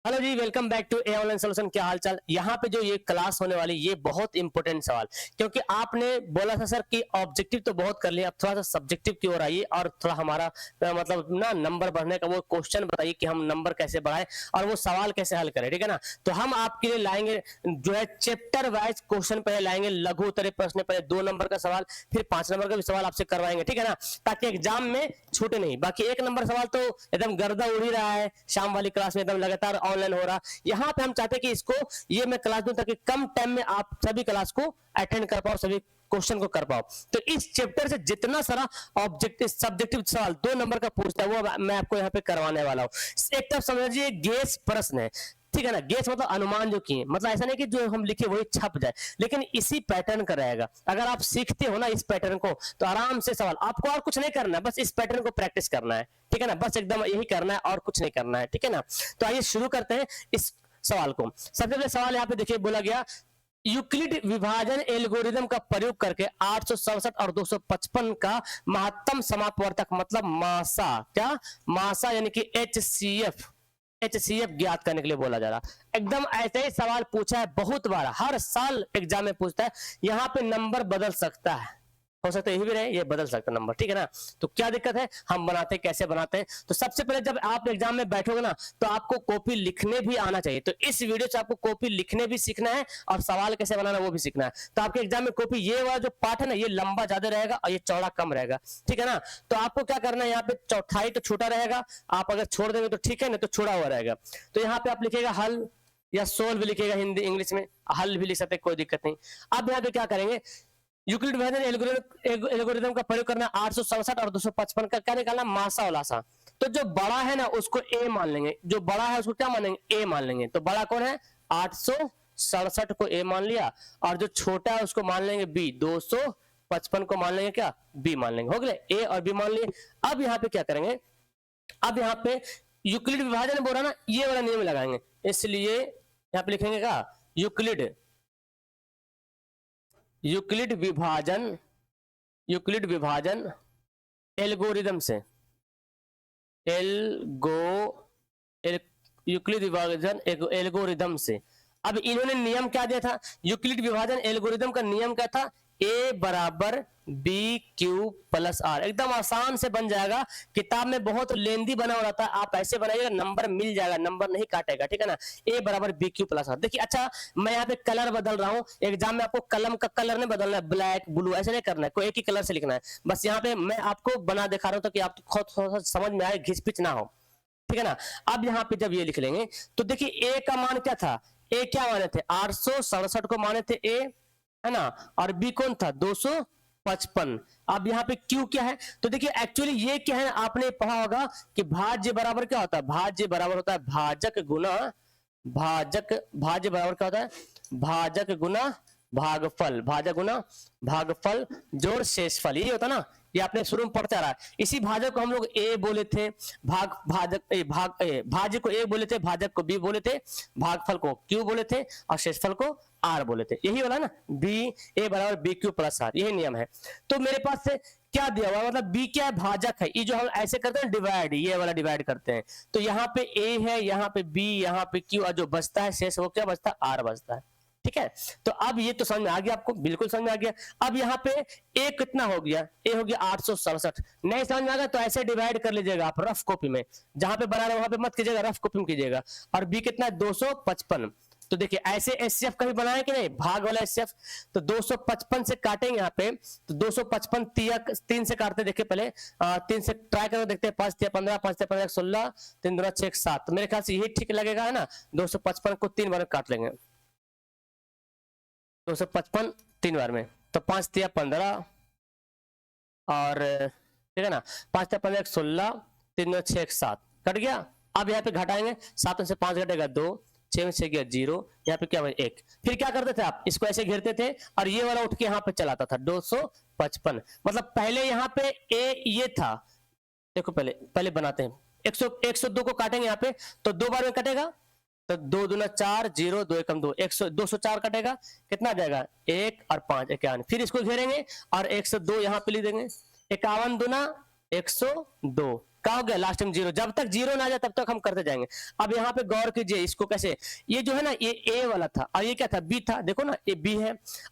Hello जी, welcome back to a online solution. क्या हाल चाल। यहाँ पे जो ये क्लास होने वाली ये बहुत इंपॉर्टेंट सवाल, क्योंकि आपने बोला था सर कि ऑब्जेक्टिव तो बहुत कर लिया, अब थोड़ा सा सब्जेक्टिव की ओर आइए और थोड़ा हमारा मतलब ना नंबर बढ़ने का वो क्वेश्चन बताइए कि हम नंबर कैसे बढ़ाएं और वो सवाल कैसे हल करें। ठीक है ना। तो हम आपके लिए लाएंगे जो है चैप्टर वाइज क्वेश्चन पहले लाएंगे, लघु उत्तरीय प्रश्न, पहले 2 नंबर का सवाल, फिर 5 नंबर का भी सवाल आपसे करवाएंगे। ठीक है ना, ताकि एग्जाम में छूटे नहीं। बाकी 1 नंबर सवाल तो एकदम गर्दा उड़ ही रहा है, शाम वाली क्लास में एकदम लगातार ऑनलाइन हो रहा। यहाँ पे हम चाहते हैं कि इसको ये मैं क्लास दूं ताकि कम टाइम में आप सभी क्लास को अटेंड कर पाओ, सभी क्वेश्चन को कर पाओ। तो इस चैप्टर से जितना सारा ऑब्जेक्टिव सब्जेक्टिव सवाल 2 नंबर का पूछता है वो मैं आपको यहाँ पे करवाने वाला हूँ। एक तरफ समझिए गेस प्रश्न है, ठीक है ना। गेस मतलब अनुमान जो किए, मतलब ऐसा नहीं कि जो हम लिखे वही छप जाए, लेकिन इसी पैटर्न का रहेगा। अगर आप सीखते हो ना इस पैटर्न को तो आराम से सवाल, आपको और कुछ नहीं करना है, बस इस पैटर्न को प्रैक्टिस करना है। ठीक है ना, बस एकदम यही करना है और कुछ नहीं करना है। ठीक है ना। तो आइए शुरू करते हैं इस सवाल को। सबसे पहले सवाल यहाँ पे देखिए बोला गया, यूक्लिड विभाजन एल्गोरिदम का प्रयोग करके 867 और 255 का महत्तम समापवर्तक मतलब मासा, क्या मासा यानी कि एचसीएफ ज्ञात करने के लिए बोला जा रहा। एकदम ऐसे ही सवाल पूछा है बहुत बार, हर साल एग्जाम में पूछता है। यहाँ पे नंबर बदल सकता है, हो सकता है यही भी रहे, ये बदल सकता नंबर। ठीक है ना। तो क्या दिक्कत है, हम बनाते हैं, कैसे बनाते हैं। तो सबसे पहले जब आप एग्जाम में बैठोगे ना तो आपको कॉपी लिखने भी आना चाहिए। तो इस वीडियो से आपको कॉपी लिखने भी सीखना है और सवाल कैसे बनाना वो भी सीखना है। तो आपके एग्जाम में कॉपी ये वाला जो पार्ट है ना ये लंबा ज्यादा रहेगा और ये चौड़ा कम रहेगा। ठीक है ना। तो आपको क्या करना है, यहाँ पे चौथाई तो छोटा रहेगा, आप अगर छोड़ देंगे तो ठीक है, नहीं तो छोड़ा हुआ रहेगा। तो यहाँ पे आप लिखेगा हल या सोल्व भी लिखेगा, हिंदी इंग्लिश में हल भी लिख सकते, कोई दिक्कत नहीं। अब यहाँ पे क्या करेंगे, यूक्लिड विभाजन एल्गोरिथम का प्रयोग करना 867 और 255 का क्या निकालना, मासा और लासा। तो जो बड़ा है ना उसको ए मान लेंगे, जो बड़ा है उसको क्या मानेंगे, ए मान लेंगे। तो बड़ा कौन है, 867 को ए मान लिया, और जो छोटा है उसको मान लेंगे बी, 255 को मान लेंगे क्या, बी मान लेंगे। हो गए, ए और बी मान लिए। अब यहाँ पे क्या करेंगे, अब यहाँ पे यूक्लिड विभाजन बोल रहा ना, ये वाला नियम लगाएंगे, इसलिए यहाँ पे लिखेंगे क्या, यूक्लिड विभाजन एल्गोरिदम से, यूक्लिड विभाजन एल्गोरिदम से। अब इन्होंने नियम क्या दिया था, यूक्लिड विभाजन एल्गोरिदम का नियम क्या था, ए बराबर बी क्यू प्लस आर। एकदम आसान से बन जाएगा, किताब में बहुत लेंदी बना हो रहा था, आप ऐसे बनाइएगा नंबर मिल जाएगा, नंबर नहीं काटेगा। ठीक है ना। ए बराबर बी क्यू प्लस आर। देखिए अच्छा, मैं यहाँ पे कलर बदल रहा हूँ, एग्जाम में आपको कलम का कलर नहीं बदलना है, ब्लैक ब्लू ऐसे नहीं करना है, कोई एक ही कलर से लिखना है। बस यहाँ पे मैं आपको बना दिखा रहा हूँ कि आप खुद थोड़ा सा समझ में आए, घिचपिच ना हो। ठीक है ना। अब यहाँ पे जब ये लिख लेंगे तो देखिए ए का मान क्या था, ए क्या माने थे, 867 को माने थे ए, है ना, और बी कौन था, 255। अब यहाँ पे क्यू क्या है, तो देखिए एक्चुअली ये क्या है, आपने पढ़ा होगा कि भाज्य बराबर क्या होता है, भाज्य बराबर होता है भाजक गुना भाज्य बराबर क्या होता है, भाजक गुना भागफल, भाजक गुना भागफल जोड़ शेषफल, यही होता ना। ये आपने शुरू में पढ़ते आ रहा है। इसी भाजक को हम लोग ए बोले थे, भाज्य को ए बोले थे, भाजक को बी बोले थे, भागफल को क्यू बोले थे और शेषफल को आर बोले थे। यही वाला ना, बी ए बराबर बी क्यू प्लस आर, यही नियम है। तो मेरे पास से क्या दिया हुआ, मतलब बी क्या है, भाजक है। ये जो हम ऐसे करते हैं डिवाइड, ये वाला डिवाइड करते हैं, तो यहाँ पे ए है, यहाँ पे बी, यहाँ पे क्यू, और जो बचता है शेष वो क्या बचता है, आर बचता है। ठीक है। तो अब ये तो समझ में आ गया आपको, बिल्कुल समझ में आ गया। अब यहाँ पे ए कितना हो गया, ए हो गया 867। नहीं समझ में आ गया तो ऐसे डिवाइड कर लीजिएगा आप रफ कॉपी में, जहां पे बना रहे वहां पे मत कीजिएगा, रफ कॉपी में कीजिएगा। और बी कितना है, 255। तो देखिए ऐसे एचसीएफ कभी बनाया कि नहीं, भाग वाला एचसीएफ। तो 255 से काटेंगे यहाँ पे, तो 255 3 से काटते, देखिए पहले 3 से ट्राई करके देखते हैं, 5 3 15, 5 3 15 16, 3 2 6 7। तो मेरे ख्याल से यही ठीक लगेगा, है ना। 255 को 3 बार काट लेंगे, 255 3 बार में, तो 5 3 15 और ठीक है ना, 5 3 15 16, 3 2 6 7 कट गया। अब यहाँ पे घटाएंगे, 7 से 5 घटेगा 2, 6 में 6 गया 0, यहाँ पे क्या 1। फिर क्या करते थे आप, इसको ऐसे घेरते थे और ये वाला उठ के यहाँ पे चलाता था 255। मतलब पहले यहाँ पे ए ये था, देखो पहले बनाते हैं, 102 को काटेंगे यहाँ पे, तो 2 बार में कटेगा, तो 2 दूना 4, 0 2 एकम 2, 204 कटेगा, कितना आ जाएगा 1 और 5 51। फिर इसको घेरेंगे और 102 यहाँ पे लिख देंगे, 51 दूना 102 क्या हो गया लास्ट में 0, जब तक 0 ना आ जाए तब तक हम करते जाएंगे। अब यहाँ पे गौर कीजिए इसको कैसे, ये जो है ना ये ए वाला था और ये क्या था बी था, देखो ना ये बी है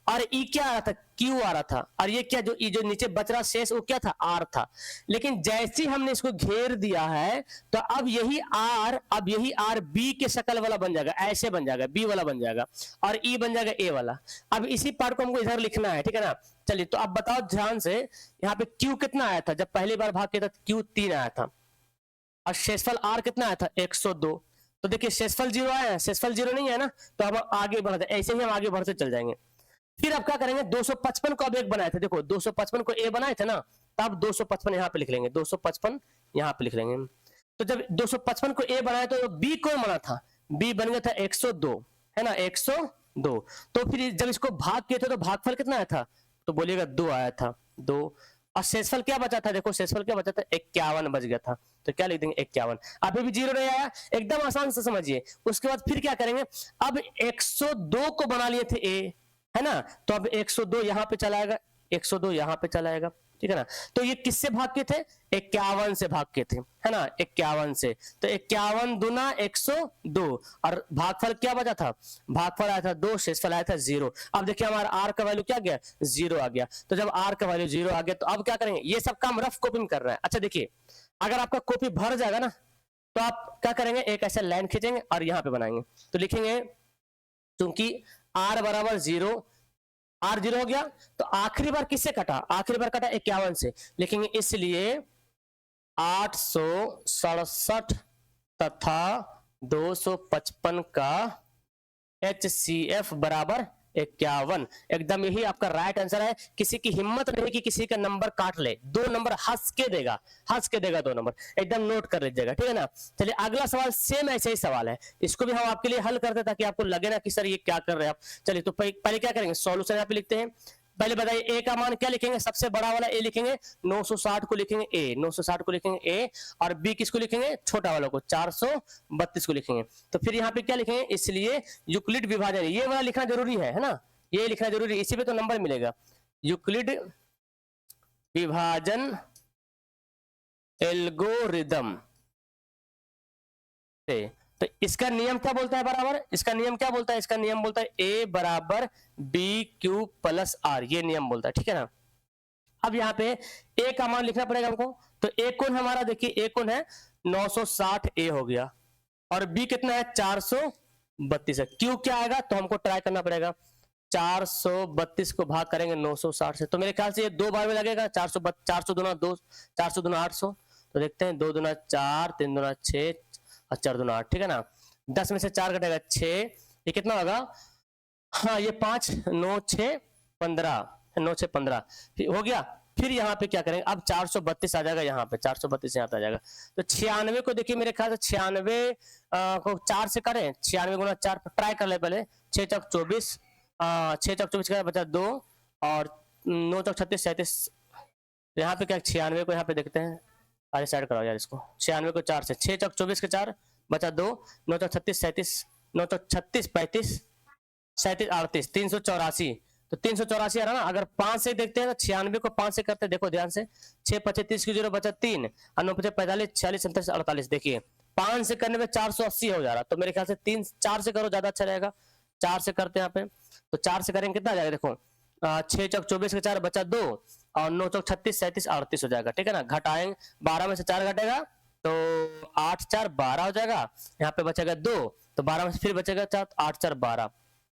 और ई क्या आ रहा था क्यू आ रहा था, और ये क्या जो ये जो नीचे बच रहा शेष वो क्या था आर था। लेकिन जैसे ही हमने इसको घेर दिया है तो अब यही आर बी के शक्ल वाला बन जाएगा, ऐसे बन जाएगा, बी वाला बन जाएगा और ई बन जाएगा ए वाला। अब इसी पार्ट को हमको इधर लिखना है, ठीक है ना। चलिए तो अब बताओ ध्यान से, यहाँ पे Q कितना आया था जब पहली बार भाग किया था, Q 3 आया था और शेषफल R कितना आया था 102। तो देखिए शेषफल 0 आया है, शेषफल 0 नहीं है ना, तो हम आगे बढ़ते, ऐसे ही हम आगे बढ़ते चल जाएंगे। फिर अब क्या करेंगे, 255 को अब एक बनाए थे, देखो 255 को ए बनाए थे ना, तब 255 यहाँ पे लिख लेंगे, 255 यहाँ पे लिख लेंगे। तो जब 255 को ए बनाए तो बी कौन बना था, बी बन गया था 102, है ना 102। तो फिर जब इसको भाग किए थे तो भागफल कितना आया था, तो बोलिएगा 2 आया था 2, और शेषफल क्या बचा था, देखो शेषफल क्या बचा था 51 बच गया था, तो क्या लिख देंगे 51। अभी भी 0 नहीं आया, एकदम आसान से समझिए। उसके बाद फिर क्या करेंगे, अब 102 को बना लिए थे ए, है ना, तो अब 102 यहाँ पे चला आएगा, 102 यहाँ पे चला आएगा, ठीक है ना। तो ये किससे भाग के थे, 51 से भाग के थे, है ना 51 से। तो 51 दूना 102 और भागफल क्या बचा था, भागफल आया था 2, शेषफल आया था 0। अब देखिए हमारा आर का वैल्यू क्या गया 0 आ गया। तो जब आर का वैल्यू 0 आ गया तो अब क्या करेंगे, ये सब काम रफ कॉपी में कर रहा है। अच्छा देखिए अगर आपका कॉपी भर जाएगा ना तो आप क्या करेंगे, एक ऐसा लाइन खींचेंगे और यहाँ पे बनाएंगे, तो लिखेंगे क्योंकि आर बराबर 0, आर 0 हो गया तो आखिरी बार किससे कटा, आखिरी बार कटा 51 से, लिखेंगे इसलिए 867 तथा 255 का HCF बराबर 51। एकदम यही आपका राइट आंसर है। किसी की हिम्मत नहीं कि किसी का नंबर काट ले, 2 नंबर हंस के देगा, हंस के देगा 2 नंबर, एकदम नोट कर लीजिएगा, ठीक है ना। चलिए अगला सवाल सेम ऐसे ही सवाल है, इसको भी हम आपके लिए हल करते ताकि आपको लगे ना कि सर ये क्या कर रहे हैं आप। चलिए तो पहले क्या करेंगे, सॉल्यूशन यहाँ पे लिखते हैं। पहले बताइए ए का मान क्या लिखेंगे, सबसे बड़ा वाला ए लिखेंगे, 960 को लिखेंगे ए, 960 को लिखेंगे ए, और बी किसको लिखेंगे, छोटा वाला को 432 को लिखेंगे। तो फिर यहाँ पे क्या लिखेंगे, इसलिए यूक्लिड विभाजन, ये वाला लिखना जरूरी है ना, ये लिखना जरूरी, इसी पे तो नंबर मिलेगा। यूक्लिड विभाजन एल्गोरिदम से, तो इसका नियम क्या बोलता है बराबर, इसका नियम क्या बोलता है, इसका नियम बोलता है ए बराबर बी क्यू प्लस आर, ये नियम बोलता है, ठीक है ना। अब यहाँ पे ए का मान लिखना पड़ेगा हमको, तो ए कौन हमारा, देखिए ए कौन है 960 ए हो गया, और बी कितना है 432 है, क्यू क्या आएगा, तो हमको ट्राई करना पड़ेगा 432 को भाग करेंगे 960 से, तो मेरे ख्याल से ये 2 बार में लगेगा, 400 दुना 2, 400 दुना 800, तो देखते हैं 2 दुना 4, 3 दुना 6 और 4 दुना 8, ठीक है ना। 10 में से 4 कटेगा 6, ये कितना होगा, हाँ ये 5 9 6 15, 9 6 15 हो गया। फिर यहाँ पे क्या करेंगे, अब 432 आ जाएगा, यहाँ पे 432 यहाँ पे आ जाएगा। तो 96 को देखिए मेरे ख्याल से 96 को 4 से करें, 96 गुना 4 ट्राई कर ले पहले, 6 चौक 24, 6 चौक 24 का बचा 2 और 9 चौक 36 37, यहाँ पे क्या 96 को यहाँ पे देखते हैं, अरे साइड कराओ यार इसको, 96 को 4 से, 6 चौक 24 के 4 बचा 2, 9 चौक 36 37, 9 चौक 36 35 37 38, 384, तो 384 आ रहा ना। अगर 5 से देखते हैं तो 96 को 5 से करते हैं, देखो ध्यान से, 6 25 30 की 0 बचा 3 और 9 55 45 46 37 48, देखिए 5 से करने में 480 हो जा रहा, तो मेरे ख्याल से 3 4 से करो ज्यादा अच्छा रहेगा। 4 से करते हैं यहाँ पे, तो 4 से करेंगे कितना आ जाएगा, देखो 6 चौक 24 के 4 बचा 2 और 9 चौक 36 37 38 हो जाएगा, ठीक है ना। घटाएंगे 12 में से 4 घटेगा तो 8 4 12 हो जाएगा, यहाँ पे बचेगा 2, तो 12 में से फिर बचेगा 4, 8 4 12,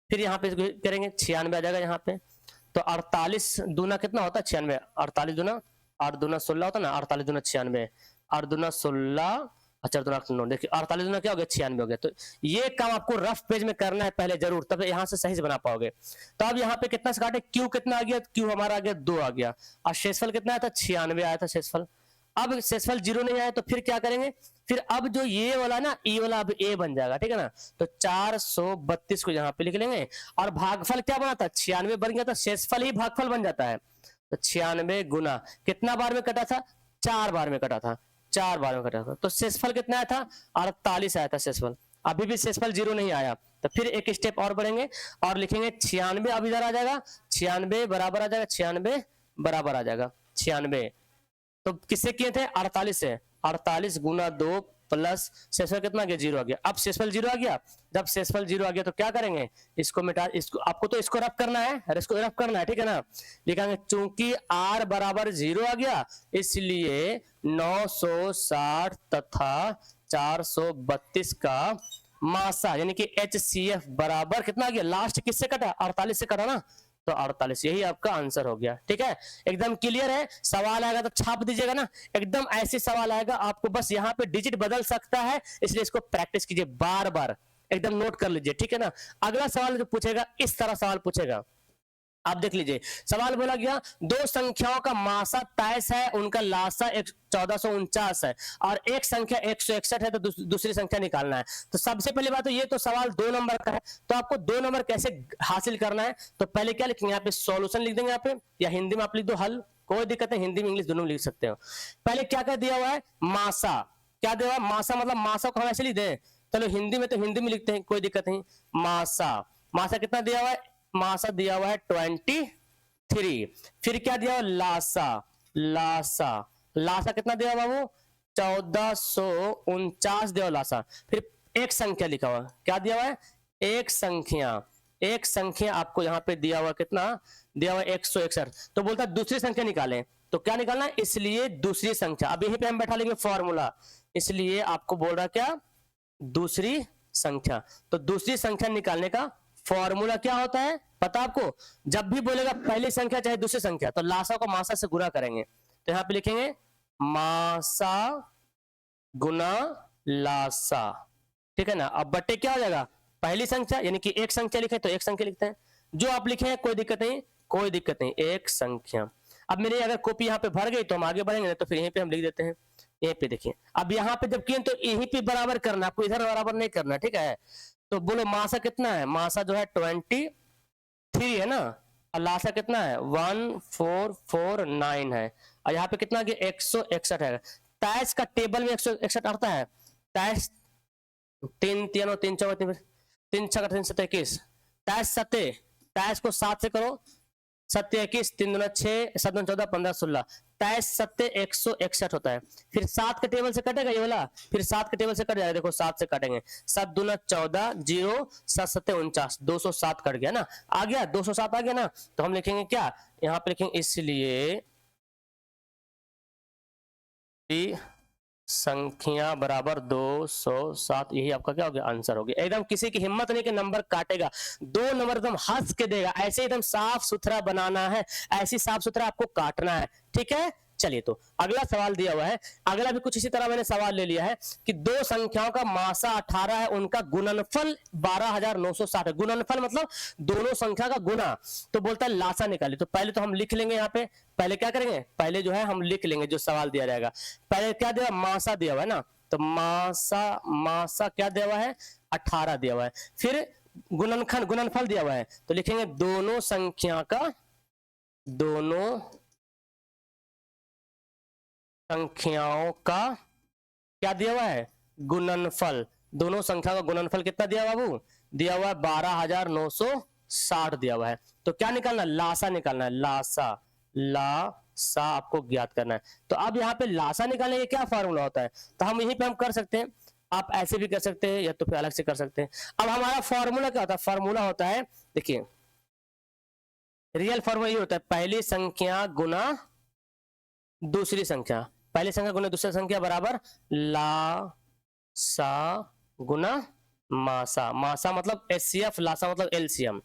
फिर यहाँ पे करेंगे 96 आ जाएगा यहाँ पे, तो 48 दूना कितना होता है 96, 48 दूना 8 दूना 16 होता है ना, 48 दूना 96, 8 दूना 16, अच्छा 9, देखिए 48 दूना क्या हो गया 96 हो गया। तो ये काम आपको रफ पेज में करना है पहले जरूर, तब यहाँ से सही से बना पाओगे। तो अब यहाँ पे कितना से काटे, क्यू कितना आ गया, क्यू हमारा आ गया 2 आ गया, और शेषफल कितना आया था 96 आया था शेषफल। अब शेषफल 0 नहीं आया तो फिर क्या करेंगे, फिर अब जो ये वाला ना ई वाला अब ए बन जाएगा, ठीक है ना। तो 432 को यहाँ पे लिख लेंगे, और भागफल क्या बना था 96 बन गया था, शेषफल ही भागफल बन जाता है। तो 96 गुना कितना बार में कटा था, 4 बार में कटा था, 4 बार में कटा था, तो शेषफल कितना आया था 48 आया था शेषफल। अभी भी शेषफल 0 नहीं आया, तो फिर एक स्टेप और बढ़ेंगे और लिखेंगे 96, अब इधर आ जाएगा 96 बराबर आ जाएगा, 96 बराबर आ जाएगा 96, तो किससे किए थे 48 से, 48 गुना 2 प्लस शेषफल कितना आ गया, 0 आ गया। अब शेषफल 0 आ गया, जब शेषफल 0 आ गया तो क्या करेंगे, इसको मिटा, इसको आपको तो इसको रफ करना है, इसको रफ करना है, ठीक है ना। लिखेंगे चूंकि r बराबर 0 आ गया इसलिए 960 तथा 432 का मासा यानी कि HCF बराबर कितना आ गया, लास्ट किससे कटा, 48 से कटा ना, तो 48, यही आपका आंसर हो गया। ठीक है, एकदम क्लियर है। सवाल आएगा तो छाप दीजिएगा ना, एकदम ऐसे सवाल आएगा, आपको बस यहाँ पे डिजिट बदल सकता है, इसलिए इसको प्रैक्टिस कीजिए बार बार, एकदम नोट कर लीजिए, ठीक है ना। अगला सवाल जो पूछेगा इस तरह सवाल पूछेगा, आप देख लीजिए। सवाल बोला गया दो संख्याओं का मासा 23 है, उनका लासा 1449 है और एक संख्या 161 है, तो दूसरी संख्या निकालना है। तो सबसे पहली बात तो ये तो सवाल 2 नंबर का है, तो आपको 2 नंबर कैसे हासिल करना है, तो पहले क्या लिखेंगे, यहाँ पे सॉल्यूशन लिख देंगे यहाँ पे, या हिंदी में आप लिख दो हल, कोई दिक्कत नहीं, हिंदी में इंग्लिश दोनों में लिख सकते हो। पहले क्या क्या दिया हुआ है, मासा, क्या दिया हुआ है, मासा मतलब मासा को हम ऐसे लिख दें, चलो हिंदी में तो हिंदी में लिखते हैं, कोई दिक्कत नहीं। मासा, मासा कितना दिया हुआ है, मासा दिया हुआ है 23। फिर क्या दिया हुआ, लासा, लासा, लासा कितना दिया हुआ बाबू, 1449 दिया हुआ लासा। फिर एक संख्या लिखा हुआ, क्या दिया हुआ है, एक संख्या, एक संख्या आपको यहाँ पे दिया हुआ कितना दिया हुआ 161, तो बोलता है दूसरी संख्या निकालें, तो क्या निकालना है, इसलिए दूसरी संख्या, अब यहीं पे हम बैठा लेंगे फॉर्मूला, इसलिए आपको बोल रहा क्या, दूसरी संख्या। तो दूसरी संख्या निकालने का फॉर्मूला क्या होता है पता आपको, जब भी बोलेगा पहली संख्या चाहे दूसरी संख्या, तो लासा को मासा से गुणा करेंगे, तो यहां पे लिखेंगे मासा गुना लासा, ठीक है ना। अब बट्टे क्या हो जाएगा, पहली संख्या यानी कि एक संख्या लिखे तो एक संख्या लिखते हैं, जो आप लिखे हैं कोई दिक्कत नहीं, कोई दिक्कत नहीं, एक संख्या। अब मेरी अगर कॉपी यहाँ पे भर गई तो हम आगे बढ़ेंगे, तो फिर यहीं पे हम लिख देते हैं, यहीं पे देखिए। अब यहाँ पे जब किए तो यहीं पे बराबर करना, आपको इधर बराबर नहीं करना, ठीक है। तो बोलो मासा कितना है, मासा जो है 23 है ना, और लासा कितना है 1449 है, और यहाँ पे कितना 161 है। 23 का टेबल में 161 आता है, 23 3 3 3 4 3 6 3 7 21, 23 7, 23 को 7 से करो, 7 21 3 2 6 7 2 14 15 16, 23 7 161 होता है। फिर 7 के टेबल से कटेगा ये वाला, फिर 7 के टेबल से कट जाएगा, देखो 7 से काटेंगे, 7 2 14 0 7 7 49, 207 कट गया ना, आ गया 207 आ गया ना, तो हम लिखेंगे क्या, यहाँ पे लिखेंगे इसलिए संख्या बराबर 207, यही आपका क्या हो गया, आंसर हो गया। एकदम किसी की हिम्मत नहीं कि नंबर काटेगा, 2 नंबर एकदम हंस के देगा, ऐसे एकदम साफ सुथरा बनाना है, ऐसी साफ सुथरा आपको काटना है, ठीक है। चलिए तो अगला सवाल दिया हुआ है, अगला भी कुछ इसी तरह मैंने सवाल ले लिया है कि दो संख्याओं का मासा 18 है, उनका गुणनफल 12960 है। गुणनफल मतलब दोनों संख्या का गुना, तो बोलता है लासा निकाले। तो पहले तो हम लिख लेंगे, यहाँ पे पहले क्या करेंगे, पहले जो है हम लिख लेंगे जो सवाल दिया जाएगा। पहले क्या दिया, मासा दिया हुआ है ना, तो मासा, मासा क्या दिया हुआ है 18 दिया हुआ है। फिर गुणनखंड, गुणनफल दिया हुआ है, तो लिखेंगे दोनों संख्या का, दोनों संख्याओं का क्या दिया हुआ है, गुणनफल। दोनों संख्या का गुणनफल कितना दिया हुआ बाबू, दिया हुआ है 12960 दिया हुआ है। तो क्या निकालना, लासा निकालना है, लासा, लासा आपको ज्ञात करना है। तो अब यहाँ पे लासा निकालने का क्या फॉर्मूला होता है, तो हम यहीं पे हम कर सकते हैं, आप ऐसे भी कर सकते हैं या तो फिर अलग से कर सकते हैं। अब हमारा फॉर्मूला क्या होता है, फॉर्मूला होता है, देखिए रियल फॉर्मूला ये होता है, पहली संख्या गुना दूसरी संख्या, पहली संख्या गुना दूसरी संख्या बराबर लासा गुना मासा। मासा मतलब एचसीएफ, लासा मतलब एलसीएम।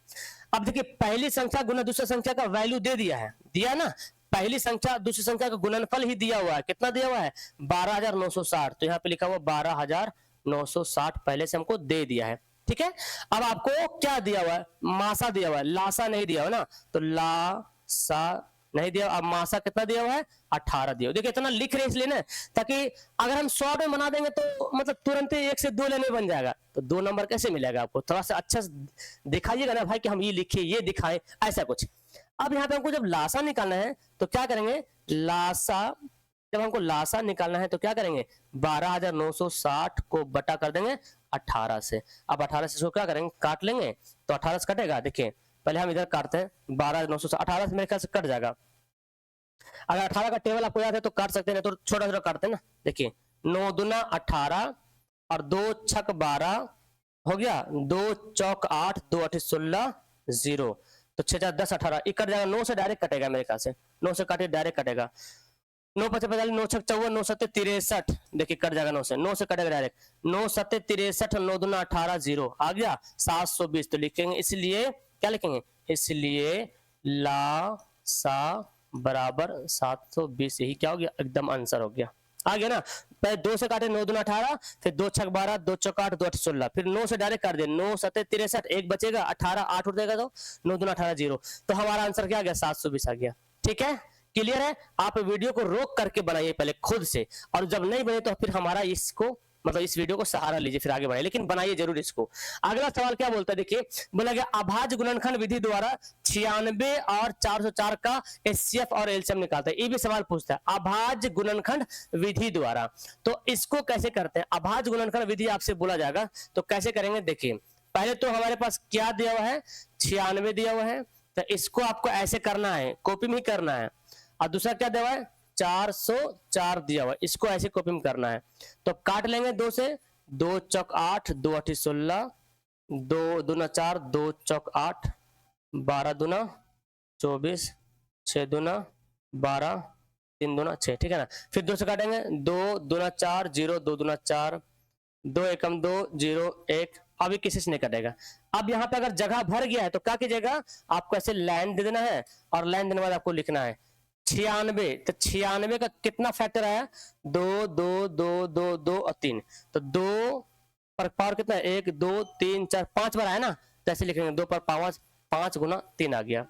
अब देखिए पहली संख्या गुना दूसरी संख्या का वैल्यू दे दिया है, दिया ना, पहली संख्या दूसरी संख्या का गुणनफल ही दिया हुआ है, कितना दिया हुआ है 12960, तो यहाँ पे लिखा हुआ 12960 पहले से हमको दे दिया है, ठीक है। अब आपको क्या दिया हुआ है, मासा दिया हुआ है, लासा नहीं दिया हुआ ना, तो लासा नहीं दिया। अब मासा कितना दिया हुआ है 18 दिया। देखिए इतना लिख रहे इसलिए ना, ताकि अगर हम शॉर्ट में बना देंगे तो मतलब तुरंत ही 1 से 2 लेने बन जाएगा, तो 2 नंबर कैसे मिलेगा आपको, थोड़ा सा अच्छा दिखाइएगा ना भाई कि हम ये लिखे ये दिखाएं, ऐसा कुछ। अब यहाँ पे हमको जब लासा निकालना है तो क्या करेंगे, लासा, जब हमको लासा निकालना है तो क्या करेंगे, 12960 को बटा कर देंगे 18 से। अब 18 से इसको क्या करेंगे, काट लेंगे, तो 18 से कटेगा, देखिए पहले हम इधर काटते हैं, 12900 18 से मेरे ख्याल से कट जाएगा। अगर 18 का टेबल आपको याद है तो काट सकते हैं, तो छोटा छोटा काटते हैं ना, देखिए 9 दूना 18 और 2 छक 12 हो गया, 2 चौक 8, 2 8 16, 0। तो 6 4 10 18 ये कट जाएगा, 9 से डायरेक्ट कटेगा मेरे ख्याल से, 9 से काटे डायरेक्ट कटेगा। 9 5 45, 9 6 54, 9 7 63, देखिए कट जाएगा 9 से, 9 से कटेगा डायरेक्ट, 9 7 63, 9 दूना 18, 0 आ गया 720। तो लिखेंगे इसलिए क्या लिखेंगे, इसलिए ला सा बराबर 720, यही क्या हो गया, एकदम आंसर हो गया, आ गया ना। पहले 2 से काटे 9 दूना 18, फिर 2 छक 12, 2 चौक 8, 2 8 16, फिर 9 से डायरेक्ट काट दिया, 9 7 63, एक बचेगा 18, 8 उठ जाएगा तो 9 दूना 18, 0। तो हमारा आंसर क्या आ गया, 720 आ गया। ठीक है, क्लियर है। आप वीडियो को रोक करके बनाइए पहले खुद से, और जब नहीं बने तो फिर हमारा इसको मतलब इस वीडियो को सहारा लीजिए, फिर आगे बढ़ाइए, लेकिन बनाइए जरूर इसको। अगला सवाल क्या बोलता है, देखिए बोला गया अभाज्य गुणनखंड विधि द्वारा 96 और 404 का एचसीएफ और एलसीएम निकालता है। ये भी सवाल पूछता है अभाज्य गुणनखंड विधि द्वारा, तो इसको कैसे करते हैं। अभाज्य गुणनखंड विधि आपसे बोला जाएगा तो कैसे करेंगे, देखिए पहले तो हमारे पास क्या दिया हुआ है, 96 दिया हुआ है, तो इसको आपको ऐसे करना है, कॉपी में ही करना है। और दूसरा क्या दिया हुआ है, 404 दिया हुआ है, इसको ऐसे कॉपी में करना है। तो काट लेंगे 2 से, 2 चौक 8, 2 8 16, 2 दूना 4, 2 चौक 8, 12 दूना 24, 6 दूना 12, 3 दूना 6, ठीक है ना। फिर 2 से काटेंगे, 2 दूना 4, 0, 2 दूना 4, 2 एकम 2, 0 1, अभी किसी से नहीं कटेगा। अब यहाँ पे अगर जगह भर गया है तो क्या कीजिएगा, आपको ऐसे लाइन दे देना है, और लाइन देने के बाद आपको लिखना है 96। तो 96 का कितना फैक्टर आया, 2 2 2 2 2 और 3, तो 2 पर पावर कितना है, 1 2 3 4 5 बार आया ना, तो ऐसे लिखेंगे 2 पर पावर 5 गुना 3 आ गया।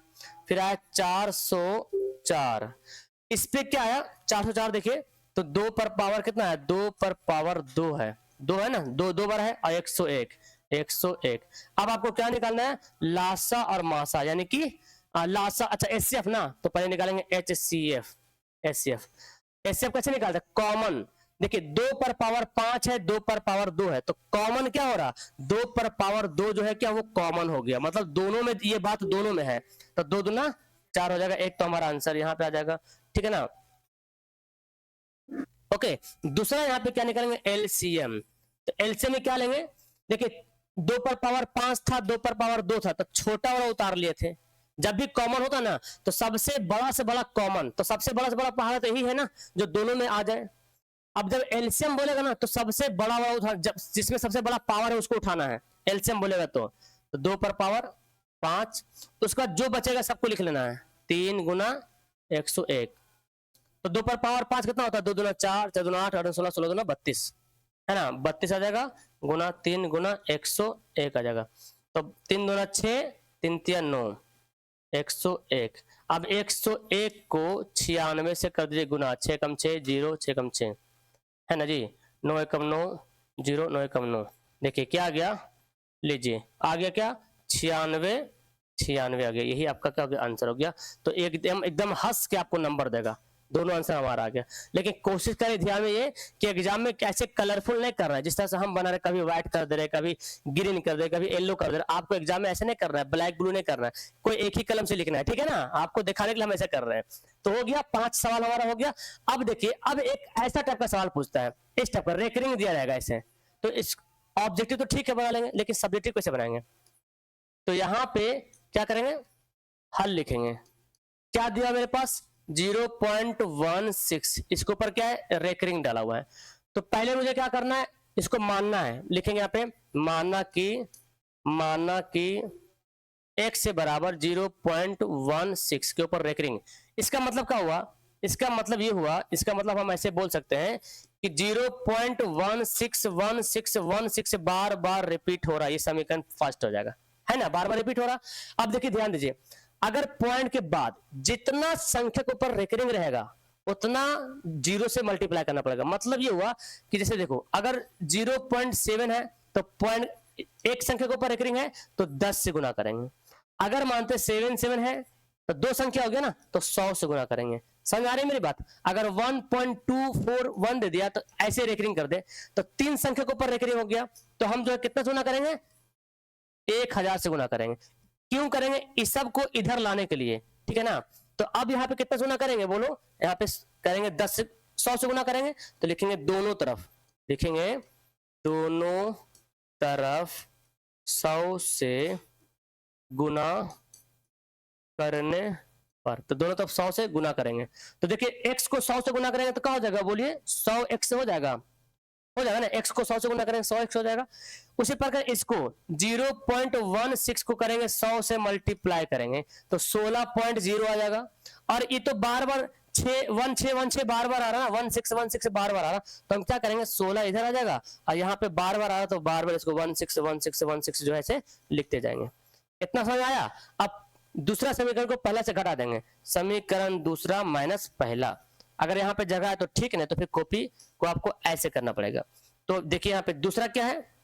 फिर आया 404, इस पे क्या आया 404, देखिए तो 2 पर पावर कितना है, 2 पर पावर 2 है, 2 है ना, 2 2 बार है, और 101 101। अब आपको क्या निकालना है, लासा और मासा, यानी कि लासा, अच्छा एचसीएफ ना, तो पहले निकालेंगे एचसीएफ। एचसीएफ एचसीएफ कैसे निकालते हैं, कॉमन, देखिए 2 पर पावर 5 है, 2 पर पावर 2 है, तो कॉमन क्या हो रहा, 2 पर पावर 2 जो है क्या, वो कॉमन हो गया, मतलब दोनों में, ये बात दोनों में है, तो 2 दूना 4 हो जाएगा, एक तो हमारा आंसर यहाँ पे आ जाएगा, ठीक है ना। ओके, दूसरा यहाँ पे क्या निकालेंगे, एलसीएम। तो एलसीएम में क्या लेंगे, देखिए 2 पर पावर 5 था, 2 पर पावर 2 था, तो छोटा वाला उतार लिए थे। जब भी कॉमन होता ना तो सबसे बड़ा से बड़ा कॉमन, तो सबसे बड़ा से बड़ा पहाड़ तो यही है ना जो दोनों में आ जाए। अब जब एलसीएम बोलेगा ना तो सबसे बड़ा वाला उठा, जब जिसमें सबसे बड़ा पावर है उसको उठाना है, एलसीएम बोलेगा तो 2 पर पावर 5, उसका जो बचेगा सबको लिख लेना है, 3 गुना 101। तो 2 पर पावर 5 कितना होता है, 2 दूना 4, 4 दूना 8, 8 16, 16 दूना 32, है ना, 32 आ जाएगा, गुना 3 गुना 101 आ जाएगा। तो 3 दूना 6, 3 तिया 9, 101। अब 101 को 96 से कर दीजिए गुना, 6 कम 6 0, 6 कम 6, है ना जी, 9 एकम 9 0, 9 एकम 9, देखिए क्या आ गया, लीजिए आ गया क्या, 96 96 आ गया, यही आपका क्या हो गया, आंसर हो गया। तो एकदम एकदम हंस के आपको नंबर देगा, दोनों आंसर हमारा आ गया। लेकिन कोशिश करें ध्यान में ये कि एग्जाम में कैसे कलरफुल नहीं कर रहा है, जिस तरह से हम बना रहे, कभी व्हाइट कर दे रहे, कभी ग्रीन कर दे, कभी येलो कर दे रहे, आपको एग्जाम में ऐसे नहीं करना है, ब्लैक ब्लू नहीं करना है, कोई एक ही कलम से लिखना है, ठीक है ना, आपको दिखाने के लिए हम ऐसा कर रहे हैं। तो हो गया 5 सवाल हमारा हो गया। अब देखिए, अब एक ऐसा टाइप का सवाल पूछता है, इस टाइप का रेकरिंग दिया जाएगा ऐसे, तो इस ऑब्जेक्टिव तो ठीक है बना लेंगे, लेकिन सब्जेक्टिव कैसे बनाएंगे, तो यहाँ पे क्या करेंगे, हल लिखेंगे, क्या दिया मेरे पास 0.16, इसके ऊपर क्या है, रेकरिंग डाला हुआ है। तो पहले मुझे क्या करना है, इसको मानना है, लिखेंगे यहाँ पे माना कि x से बराबर 0.16 के ऊपर रेकरिंग। इसका मतलब क्या हुआ, इसका मतलब ये हुआ, इसका मतलब हम ऐसे बोल सकते हैं कि 0.161616 बार बार रिपीट हो रहा है, ये समीकरण फर्स्ट हो जाएगा, है ना, बार बार रिपीट हो रहा। अब देखिए ध्यान दीजिए, अगर पॉइंट के बाद जितना संख्या के ऊपर रेकरिंग रहेगा उतना 0 से मल्टीप्लाई करना पड़ेगा। मतलब ये हुआ कि जैसे देखो, अगर 0.7 है तो पॉइंट एक संख्या के ऊपर रेकरिंग है तो 10 से गुना करेंगे। अगर मानते 7 है तो 2 संख्या हो गया ना, तो 100 से गुना करेंगे। समझ आ रही है मेरी बात। अगर 1.241 दे दिया तो ऐसे रेकरिंग कर दे, तो 3 संख्या के ऊपर रेकरिंग हो गया, तो हम जो है कितना गुना करेंगे, 1000 से गुना करेंगे। क्यों करेंगे, इस सब को इधर लाने के लिए, ठीक है ना। तो अब यहाँ पे कितना गुना करेंगे, बोलो, यहाँ पे करेंगे 100 से गुना करेंगे, तो लिखेंगे दोनों तरफ लिखेंगे दोनों तरफ 100 से गुना करने पर, तो दोनों तरफ 100 से गुना करेंगे। तो देखिए x को 100 से गुना करेंगे तो क्या हो जाएगा, बोलिए 100x से हो जाएगा ना, x को 100 से गुना करेंगे 100x हो जाएगा। उसी प्रकार इसको 0.16 को करेंगे 100 से मल्टीप्लाई करेंगे तो 16.0 आ जाएगा। और ये तो बार बार 16 बार बार आ रहा है, 16 बार बार आ रहा, तो हम क्या करेंगे 16 इधर आ जाएगा और यहाँ पे बार बार आ रहा तो बार बार इसको 16 जो है ऐसे लिखते जाएंगे। कितना समझ आया? अब दूसरा समीकरण को पहला से घटा देंगे, समीकरण दूसरा माइनस पहला। अगर यहाँ पे जगह है तो ठीक, नहीं तो फिर कॉपी को आपको ऐसे करना पड़ेगा। तो देखिए यहाँ पे दूसरा क्या है,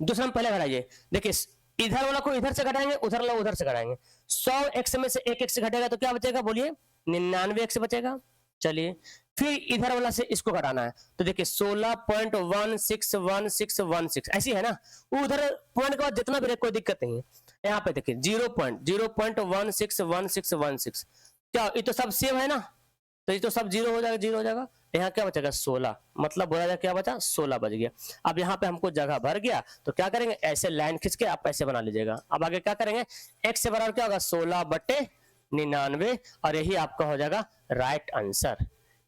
दूसरा हम पहले घटाइए। देखिए इधर वाला को इधर से घटाएंगे, उधर वाला उधर से घटाएंगे। 100x में से एक x घटेगा तो क्या बचेगा, बोलिए 99x बचेगा। चलिए फिर इधर वाला से इसको घटाना है तो देखिए 16.161616 ऐसी है ना, उधर पॉइंट के बाद जितना भी रहे कोई दिक्कत नहीं है। यहाँ पे देखिए 0.161616 क्या, ये तो सब सेम है ना, तो ये तो सब जीरो हो जाएगा, जीरो हो जाएगा। यहाँ क्या बचेगा 16, मतलब बोला जाए क्या बचा 16 बच गया। अब यहाँ पे हमको जगह भर गया तो क्या करेंगे, ऐसे लाइन खींच के आप ऐसे बना लीजिएगा। अब आगे क्या करेंगे, x से बराबर क्या होगा 16/99 और यही आपका हो जाएगा राइट आंसर।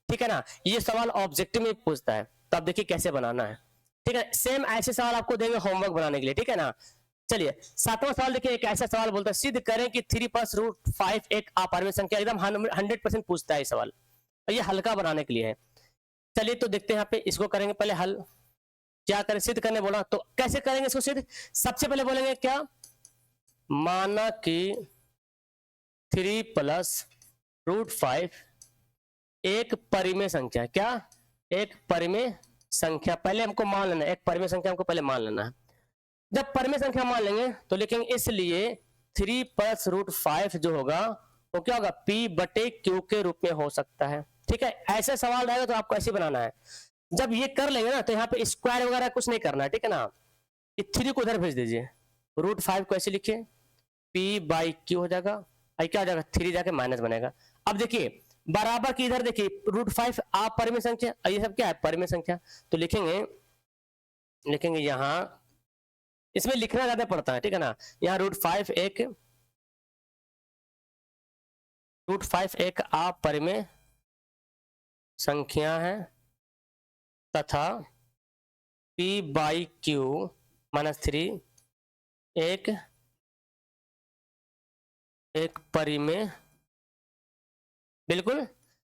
ठीक है ना, ये सवाल ऑब्जेक्टिव में पूछता है, तो अब देखिए कैसे बनाना है। ठीक है, सेम ऐसे सवाल आपको देंगे होमवर्क बनाने के लिए। ठीक है ना, चलिए 7वां सवाल देखिए, एक ऐसा सवाल बोलता है सिद्ध करें कि 3+√5 एक अपरिमेय संख्या। एकदम 100% पूछता है ये सवाल, और ये हल्का बनाने के लिए है। चलिए तो देखते हैं यहाँ पे, इसको करेंगे पहले हल। क्या करें, सिद्ध करने बोला तो कैसे करेंगे इसको सिद्ध। सबसे पहले बोलेंगे क्या, माना कि 3+√5 एक परिमेय संख्या है। क्या, एक परिमेय संख्या। पहले हमको मान लेना है, एक परिमेय संख्या हमको पहले मान लेना है। जब परिमेय संख्या मान लेंगे तो लिखेंगे इसलिए 3+√5 जो होगा वो क्या होगा, p/q के रूप में हो सकता है। ठीक है, ऐसे सवाल रहेगा तो आपको ऐसे बनाना है। जब ये कर लेंगे ना तो यहाँ पे स्क्वायर वगैरह कुछ नहीं करना है। ठीक है ना, ये 3 को उधर भेज दीजिए, √5 को ऐसे लिखिए, p/q हो जाएगा, और क्या हो जाएगा 3 जाके माइनस बनेगा। अब देखिए बराबर की इधर देखिए √5 अपरिमेय संख्या, और ये सब क्या है परिमेय संख्या। तो लिखेंगे यहाँ, इसमें लिखना ज्यादा पड़ता है। ठीक है ना, यहाँ √5 एक अपरिमेय संख्या है तथा p/q -3 एक परिमेय। बिल्कुल,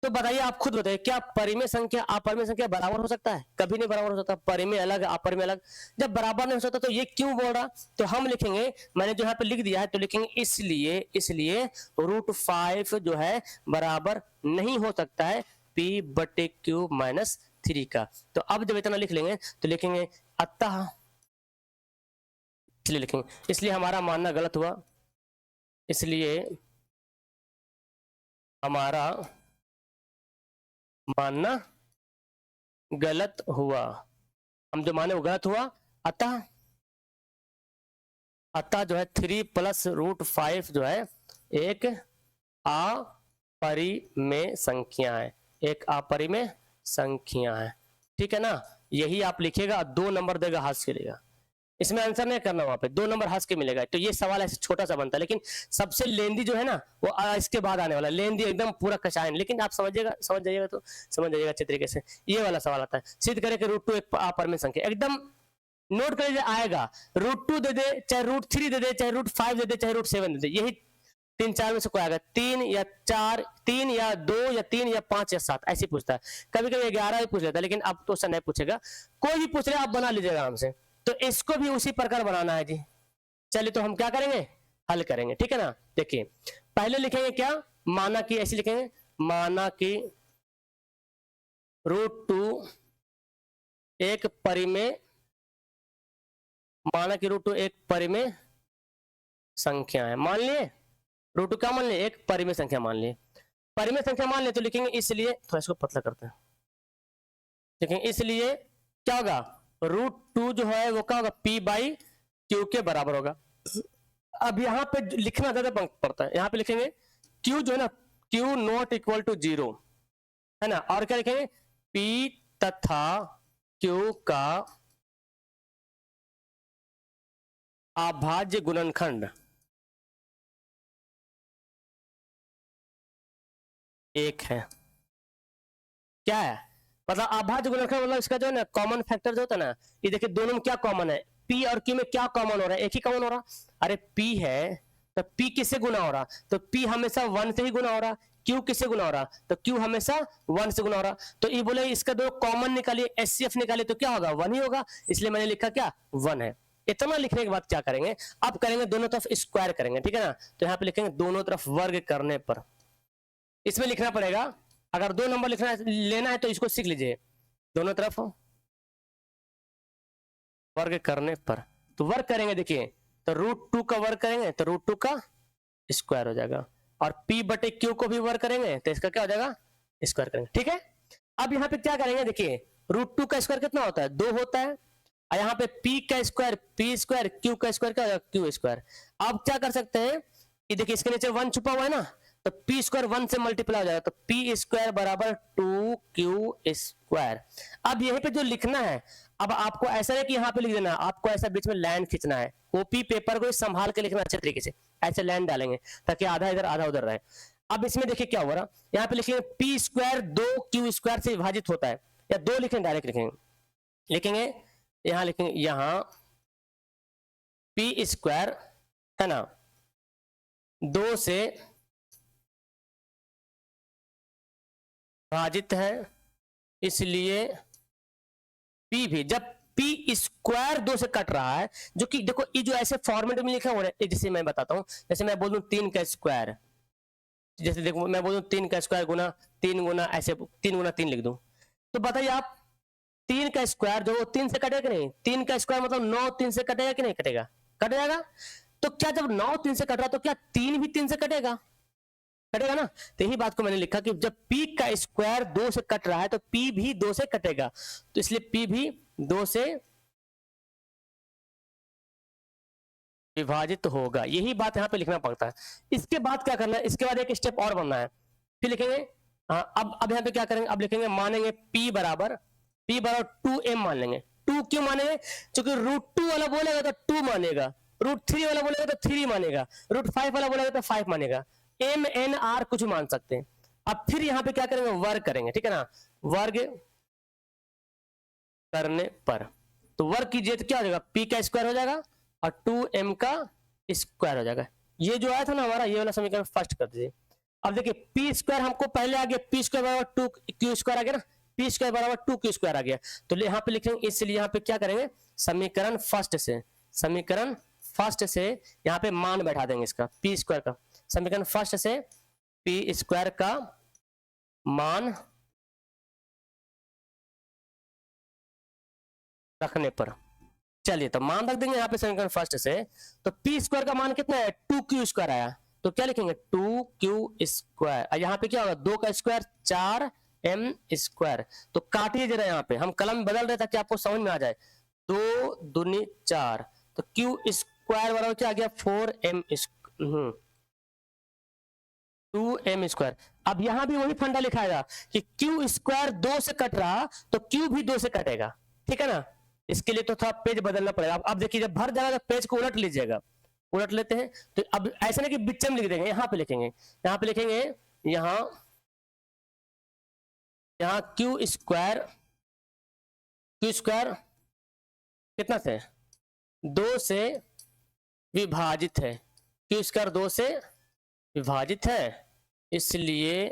तो बताइए, आप खुद बताइए, क्या परिमेय संख्या अपरिमेय संख्या बराबर हो सकता है? कभी नहीं बराबर हो सकता। परिमेय अलग अपरिमेय अलग, जब बराबर नहीं हो सकता तो ये क्यों बोल रहा। तो हम लिखेंगे, मैंने जो यहाँ पे लिख दिया है, तो लिखेंगे इसलिए √5 जो है बराबर नहीं हो सकता है p/q -3 का। तो अब जब इतना लिख लेंगे तो लिखेंगे अतः, इसलिए लिखेंगे इसलिए हमारा मानना गलत हुआ, इसलिए हमारा मानना गलत हुआ। हम जो माने वो गलत हुआ, अतः जो है 3+√5 जो है एक अपरिमेय संख्या है, एक अपरिमेय संख्या है। ठीक है ना, यही आप लिखेगा, 2 नंबर देगा, हंस के लेगा। इसमें आंसर नहीं करना, वहां पे 2 नंबर हंस के मिलेगा। तो ये सवाल ऐसे छोटा सा बनता है, लेकिन सबसे लेंदी जो है ना वो इसके बाद आने वाला, लेंदी एकदम पूरा कचायन। लेकिन आप समझ जाइएगा तो समझ जाइएगा अच्छे तरीके से। ये वाला सवाल आता है, सिद्ध करें कि √2 एक अपरिमेय संख्या। एकदम नोट कर लीजिए, आएगा √2 दे दे, चाहे √3 दे दे, चाहे √5 दे दे, चाहे √7 दे दे, यही 3-4 में से कोई आएगा। 3 या 4, 3 या 2 या 3 या 5 या 7 ऐसे पूछता है। कभी कभी 11 भी पूछ लेता है, लेकिन अब तो उससे नहीं पूछेगा। कोई भी पूछ रहे आप बना लीजिएगा आराम से। तो इसको भी उसी प्रकार बनाना है जी। चलिए तो हम क्या करेंगे, हल करेंगे। ठीक है ना, देखिए पहले लिखेंगे क्या, माना कि, ऐसे लिखेंगे माना कि √2 एक परिमेय, माना कि √2 एक परिमेय संख्या है। मान लिए √2 क्या मान लिए, एक परिमेय संख्या मान लिए। परिमेय संख्या मान लिए तो लिखेंगे इसलिए, थोड़ा इसको पतला करते हैं, देखेंगे इसलिए क्या होगा, √2 जो है वो क्या होगा p/q के बराबर होगा। अब यहाँ पे लिखना ज्यादा पड़ता है, यहाँ पे लिखेंगे q जो है ना, q ≠ 0 है ना, और क्या लिखेंगे p तथा क्यू का अभाज्य गुणनखंड एक है। क्या है मतलब अभाज्य गुणनखंड, मतलब इसका जो है ना कॉमन फैक्टर जो होता है ना, ये देखिए दोनों में क्या कॉमन है, पी और क्यू में क्या कॉमन हो रहा है, एक ही कॉमन हो रहा। अरे पी है तो पी किससे गुना हो रहा, तो पी हमेशा 1 से ही गुना हो रहा। क्यू किससे गुना हो रहा, तो क्यू हमेशा 1 से गुना हो रहा। तो ये बोले इसका दो कॉमन निकालिए, एचसीएफ निकालिए, तो क्या होगा 1 ही होगा, इसलिए मैंने लिखा क्या 1 है। इतना लिखने के बाद क्या करेंगे, अब करेंगे दोनों तरफ स्क्वायर करेंगे, ठीक है ना। तो यहाँ पे लिखेंगे दोनों तरफ वर्ग करने पर, इसमें लिखना पड़ेगा, अगर 2 नंबर लिखना लेना है तो इसको सीख लीजिए, दोनों तरफ वर्ग करने पर। तो वर्ग करेंगे देखिए, तो √2 का वर्ग करेंगे तो √2 का स्क्वायर हो जाएगा, और p बटे q को भी वर्ग करेंगे तो इसका क्या हो जाएगा स्क्वायर करेंगे, ठीक है। अब यहाँ पे क्या करेंगे देखिए, √2 का स्क्वायर कितना होता है 2 होता है, और यहाँ पे p का स्क्वायर p स्क्वायर, q का स्क्वायर क्या हो जाएगा q स्क्वायर। अब क्या कर सकते हैं कि देखिए इसके नीचे 1 छुपा हुआ है ना, तो p स्क्वायर 1 से मल्टीप्लाई हो जाएगा, तो p स्क्वायर बराबर 2q स्क्वायर। अब यहीं पे जो लिखना है, अब आपको ऐसा है कि यहाँ पे लिख देना, आपको ऐसा बीच में लाइन खींचना है, कॉपी पेपर को संभाल के लिखना अच्छे तरीके से, ऐसे लाइन डालेंगे ताकि आधा इधर आधा उधर रहे। अब इसमें देखिए क्या हो रहा, यहाँ पे लिखेंगे p स्क्वायर 2q स्क्वायर से विभाजित होता है, या 2 लिखेंगे डायरेक्ट लिखेंगे यहाँ लिखेंगे यहाँ p स्क्वायर है ना 2 से विभाजित है, इसलिए p भी, जब p स्क्वायर 2 से कट रहा है, जो कि देखो ये जो ऐसे फॉर्मेट में लिखा हुआ है, जैसे मैं बताता हूं, जैसे मैं बोल दूं 3 का स्क्वायर, जैसे देखो मैं बोल दूं 3 का स्क्वायर गुना 3 गुना ऐसे 3 गुना 3 लिख दूं, तो बताइए आप 3 का स्क्वायर जो 3 से कटेगा कि नहीं, 3 का स्क्वायर मतलब 9 3 से कटेगा कि नहीं कटेगा, कट जाएगा। तो क्या जब 9 3 से कट रहा तो क्या 3 भी 3 से कटेगा, कटेगा ना। तो यही बात को मैंने लिखा कि जब p का स्क्वायर 2 से कट रहा है तो p भी 2 से कटेगा, तो इसलिए p भी 2 से विभाजित होगा, यही बात यहाँ पे लिखना पड़ता है। इसके बाद क्या करना है, इसके बाद एक स्टेप और बनना है, फिर लिखेंगे अब यहाँ पे क्या करेंगे, अब लिखेंगे मानेंगे p बराबर 2m मान लेंगे। 2 क्यों मानेंगे, क्योंकि √2 वाला बोलेगा तो 2 मानेगा, √3 वाला बोलेगा तो 3 मानेगा, √5 वाला बोलेगा तो 5 मानेगा, m n r कुछ मान सकते हैं। अब फिर यहाँ पे क्या करेंगे वर्ग करेंगे, ठीक है ना, वर्ग करने पर, तो वर्ग कीजिए तो क्या हो जाएगा p का स्क्वायर हो जाएगा और 2m का स्क्वायर हो जाएगा। ये जो आया था ना हमारा, ये वाला समीकरण फर्स्ट कर दीजिए। अब देखिए p स्क्वायर हमको पहले आ गया, p स्क्वायर बराबर 2q स्क्वायर आ गया ना, p स्क्वायर बराबर 2q स्क्वायर आ गया, तो यहाँ पे लिखेंगे, इसलिए यहाँ पे क्या करेंगे समीकरण फर्स्ट से यहाँ पे मान बैठा देंगे इसका p स्क्वायर का, समीकरण फर्स्ट से p स्क्वायर का मान रखने पर, चलिए तो मान रख देंगे यहाँ पे समीकरण फर्स्ट से, तो p स्क्वायर का मान कितना है 2q स्क्वायर आया, तो क्या लिखेंगे 2q स्क्वायर, यहाँ पे क्या होगा 2 का स्क्वायर 4m स्क्वायर, तो काटिए जरा, यहाँ पे हम कलम बदल रहे ताकि आपको समझ में आ जाए, 2 दूनी 4, तो q स्क्वायर बराबर क्या आ गया 2m स्क्वायर। अब यहाँ भी वही फंडा लिखाएगा कि q स्क्वायर 2 से कट रहा तो q भी 2 से कटेगा, ठीक है ना। इसके लिए तो थोड़ा पेज बदलना पड़ेगा। अब देखिए जब भर जाएगा तो पेज को उलट लीजिएगा, उलट लेते हैं, तो अब ऐसा नहीं कि बीच में लिख देंगे, यहाँ पे लिखेंगे, यहाँ क्यू स्क्वायर कितना से 2 से विभाजित है, क्यू स्क्वायर 2 से विभाजित है, इसलिए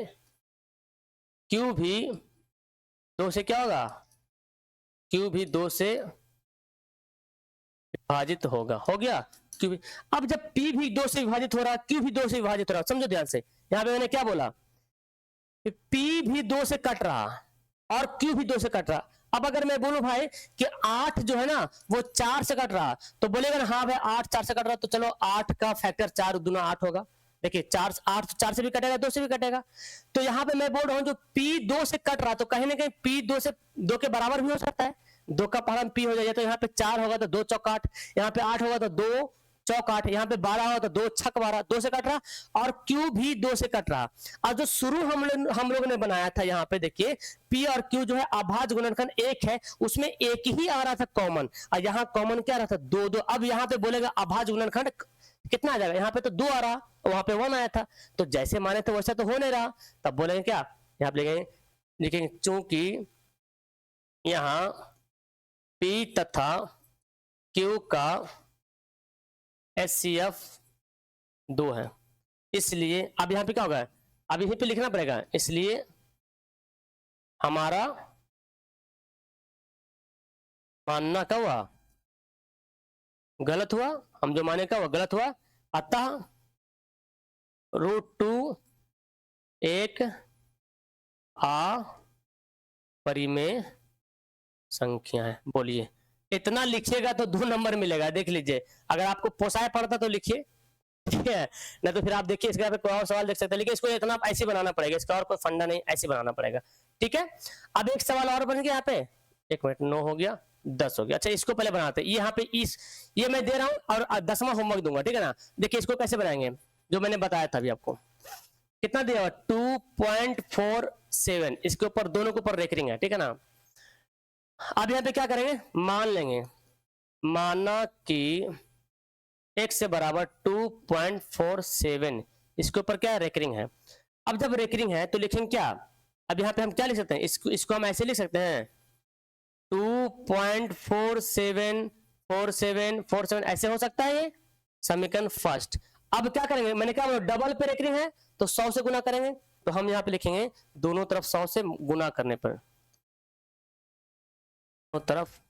क्यू भी 2 से क्या होगा, क्यू भी 2 से विभाजित होगा, हो गया क्यू भी। अब जब p भी 2 से विभाजित हो रहा है, क्यू भी 2 से विभाजित हो रहा है, समझो ध्यान से, यहाँ पे मैंने क्या बोला कि p भी 2 से कट रहा और q भी 2 से कट रहा। अब अगर मैं बोलूं भाई कि 8 जो है ना वो 4 से कट रहा, तो बोलेगा ना हाँ भाई 8 4 से कट रहा, तो चलो 8 का फैक्टर 4 दूना 8 होगा। देखिए 8 4 से भी कटेगा, 2 से भी कटेगा, तो यहाँ पे मैं बोल रहा हूँ जो p 2 से कट रहा, तो कहीं ना कहीं p 2 के बराबर भी हो सकता है, 2 का पहाड़ p हो जाएगा, तो यहाँ पे 4 होगा तो 2 चौक 8, यहाँ पे 8 होगा तो 2 चौक 8, यहाँ पे 12 हो तो 2 छक 12, 2 से कट रहा, और Q भी 2 से कट रहा। और जो शुरू हम लोग ने बनाया था यहाँ पे देखिए P और Q जो है अभाज्य गुणनखंड 1 है, उसमें एक ही आ रहा था कॉमन, और यहाँ कॉमन क्या आ रहा था 2 2। अब यहाँ पे बोलेगा अभाज्य गुणनखंड कितना आ जाएगा, यहाँ पे तो 2 आ रहा, वहां पे 1 आया था, तो जैसे माने थे वैसा तो हो नहीं रहा। तब बोलेंगे क्या, यहाँ पे लिखेंगे चूंकि यहाँ P तथा Q का HCF 2 है, इसलिए अब यहाँ पे क्या होगा, अब यहीं पे लिखना पड़ेगा, इसलिए हमारा मानना क्या हुआ, गलत हुआ, हम जो माने का वो गलत हुआ। अतः √2 एक अपरिमेय संख्या है। बोलिए, इतना लिखिएगा तो 2 नंबर मिलेगा, देख लीजिए, अगर आपको पोसाए पड़ता तो लिखिए, ठीक है ना, तो फिर आप देखिए इसके पे कोई और सवाल देख सकते हैं, लेकिन इसको इतना आप ऐसे बनाना पड़ेगा, इसका और कोई फंडा नहीं, ऐसे बनाना पड़ेगा, ठीक है। अब एक सवाल और बन गया यहाँ पे, 1 मिनट, 9 हो गया, 10 हो गया। अच्छा, इसको पहले बनाते हैं, यहाँ पे ये मैं दे रहा हूँ और 10वां होमवर्क दूंगा, ठीक है ना। देखिए इसको कैसे बनाएंगे, जो मैंने बताया था अभी आपको, कितना दिया हुआ 2.47, इसके ऊपर दोनों के ऊपर रेकरिंग है, ठीक है ना। अब यहाँ पे क्या करेंगे, मान लेंगे, माना कि x से बराबर 2.47, इसके ऊपर क्या रेकरिंग है। अब जब रेकरिंग है तो लिखेंगे क्या, अब यहाँ पे हम क्या लिख सकते हैं, इसको हम ऐसे लिख सकते हैं 2.474747 ऐसे हो सकता है ये समीकरण फर्स्ट। अब क्या करेंगे, मैंने क्या बोला, डबल पे रेकरिंग है तो 100 से गुना करेंगे, तो हम यहाँ पे लिखेंगे दोनों तरफ 100 से गुना करने पर, दोनों तरफ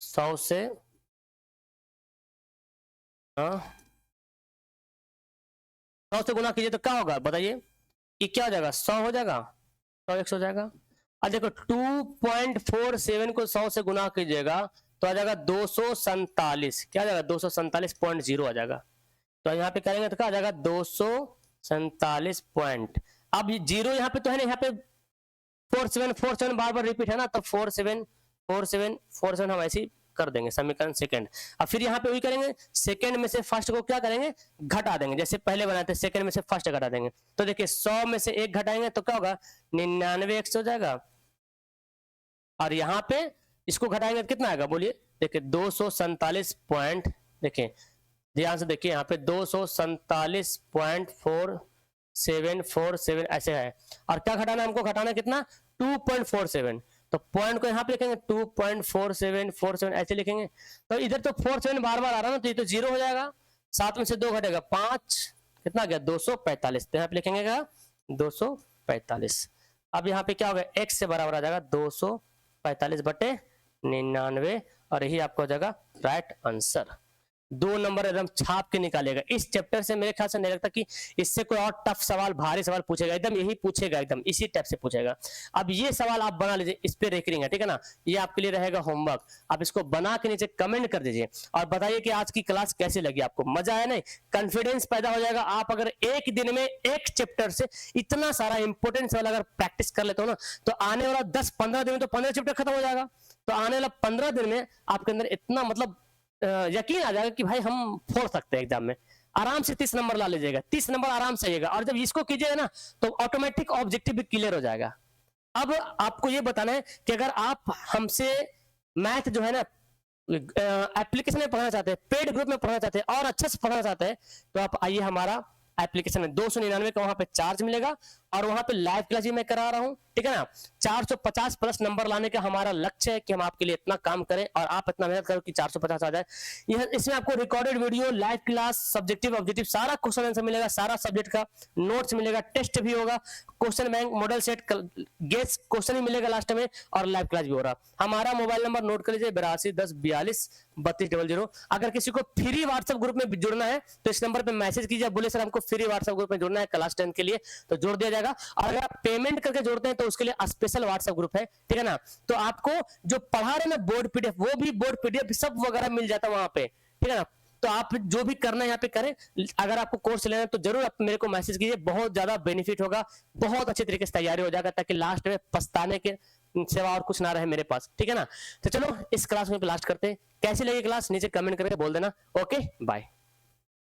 100 से 100 से गुना कीजिए तो क्या होगा बताइए, कि क्या हो जाएगा, 100 हो जाएगा, 100 100 हो जाएगा। अब देखो 2.47 को 100 से गुना कीजिएगा तो आ जाएगा 247, क्या आ जाएगा 247.0 आ जाएगा। तो यहाँ पे करेंगे तो क्या आ जाएगा 247 पॉइंट। अब ये जीरो यहाँ पे तो है ना, यहाँ पे 4747 बार बार रिपीट है ना, तो 474747 हम ऐसे ही कर देंगे समीकरण सेकंड। अब फिर यहाँ पे वही करेंगे, सेकंड में से फर्स्ट को क्या करेंगे, घटा देंगे, जैसे पहले बनाए थे सेकंड में से फर्स्ट घटा देंगे। तो देखिए 100 में से 1 घटाएंगे तो क्या होगा 99x हो जाएगा, और यहाँ पे इसको घटाएंगे तो कितना आएगा बोलिए, देखिए 247 पॉइंट, देखिए ध्यान से देखिए यहाँ पे 247.4747 ऐसे है, और क्या घटाना हमको, घटाना कितना 2.47, तो पॉइंट को यहाँ पे लिखेंगे 2.4747 ऐसे लिखेंगे। तो इधर तो 47 बार बार आ रहा है ना, तो ये तो 0 हो जाएगा, 7 में से 2 घटेगा 5, कितना गया 245, तो यहाँ पे लिखेंगे 245। अब यहाँ पे क्या होगा, x से बराबर आ जाएगा 245/99, और यही आपको हो जाएगा राइट आंसर। 2 नंबर एकदम छाप के निकालेगा। इस चैप्टर से मेरे ख्याल से नहीं लगता कि इससे कोई और टफ सवाल, भारी सवाल पूछेगा, एकदम यही पूछेगा, एकदम इसी टाइप से पूछेगा। अब ये सवाल आप बना लीजिए, इस पे रेकरिंग है, ठीक है ना, ये आपके लिए रहेगा होमवर्क। आप इसको बना के नीचे कमेंट कर दीजिए और बताइए कि आज की क्लास कैसी लगी आपको, मजा आया नहीं, कॉन्फिडेंस पैदा हो जाएगा। आप अगर एक दिन में एक चैप्टर से इतना सारा इंपॉर्टेंट सवाल अगर प्रैक्टिस कर लेते हो ना, तो आने वाला 10-15 दिन में तो 15 चैप्टर खत्म हो जाएगा। तो आने वाला 15 दिन में आपके अंदर इतना मतलब यकीन आ जाएगा कि भाई हम फोड़ सकते हैं एग्जाम में, आराम से 30 नंबर ला लीजिएगा, 30 नंबर आराम से आएगा। और जब इसको कीजिएगा ना तो ऑटोमेटिक ऑब्जेक्टिव भी क्लियर हो जाएगा। अब आपको ये बताना है कि अगर आप हमसे मैथ जो है ना एप्लीकेशन में पढ़ना चाहते हैं, पेड ग्रुप में पढ़ना चाहते हैं और अच्छे से पढ़ना चाहते हैं, तो आप आइए हमारा एप्लीकेशन में 299 का वहां पे चार्ज मिलेगा, और वहां पे लाइव क्लास भी मैं करा रहा हूं, ठीक है ना। 450 प्लस नंबर लाने का हमारा लक्ष्य है कि हम आपके लिए इतना काम करें और आप इतना मेहनत करो कि 450 आ जाए। इसमें आपको recorded video, live class, subjective objective सारा क्वेश्चन आंसर मिलेगा, सारा सब्जेक्ट का नोट्स मिलेगा, टेस्ट भी होगा, question bank, model set, guess question ही मिलेगा लास्ट में, और लाइव क्लास भी हो रहा। हमारा मोबाइल नंबर नोट कर लीजिए 8210423200। अगर किसी को फ्री व्हाट्सएप ग्रुप में जुड़ना है तो इस नंबर पे मैसेज कीजिए, बोले सर हमको फ्री व्हाट्सएप ग्रुप में जुड़ना है क्लास 10 के लिए, तो जोड़ दिया जाएगा। और अगर आप पेमेंट करके जोड़ते हैं तो उसके लिए स्पेशल व्हाट्सएप ग्रुप है, ठीक है ना। तो आपको जो पढ़ा रहे ना बोर्ड पीडीएफ, वो भी बोर्ड पीडीएफ सब वगैरह मिल जाता है वहां पे, ठीक है ना। तो आप जो भी करना है यहाँ पे करें। अगर आपको कोर्स लेना है तो जरूर आप मेरे को मैसेज कीजिए, बहुत ज्यादा बेनिफिट होगा, बहुत अच्छे तरीके से तैयारी हो जाएगा, ताकि लास्ट में पछताने के सिवा और कुछ ना रहे मेरे पास, ठीक है ना। तो चलो इस क्लास में लास्ट करते हैं, कैसी लगी क्लास नीचे कमेंट करके बोल देना। Okay bye.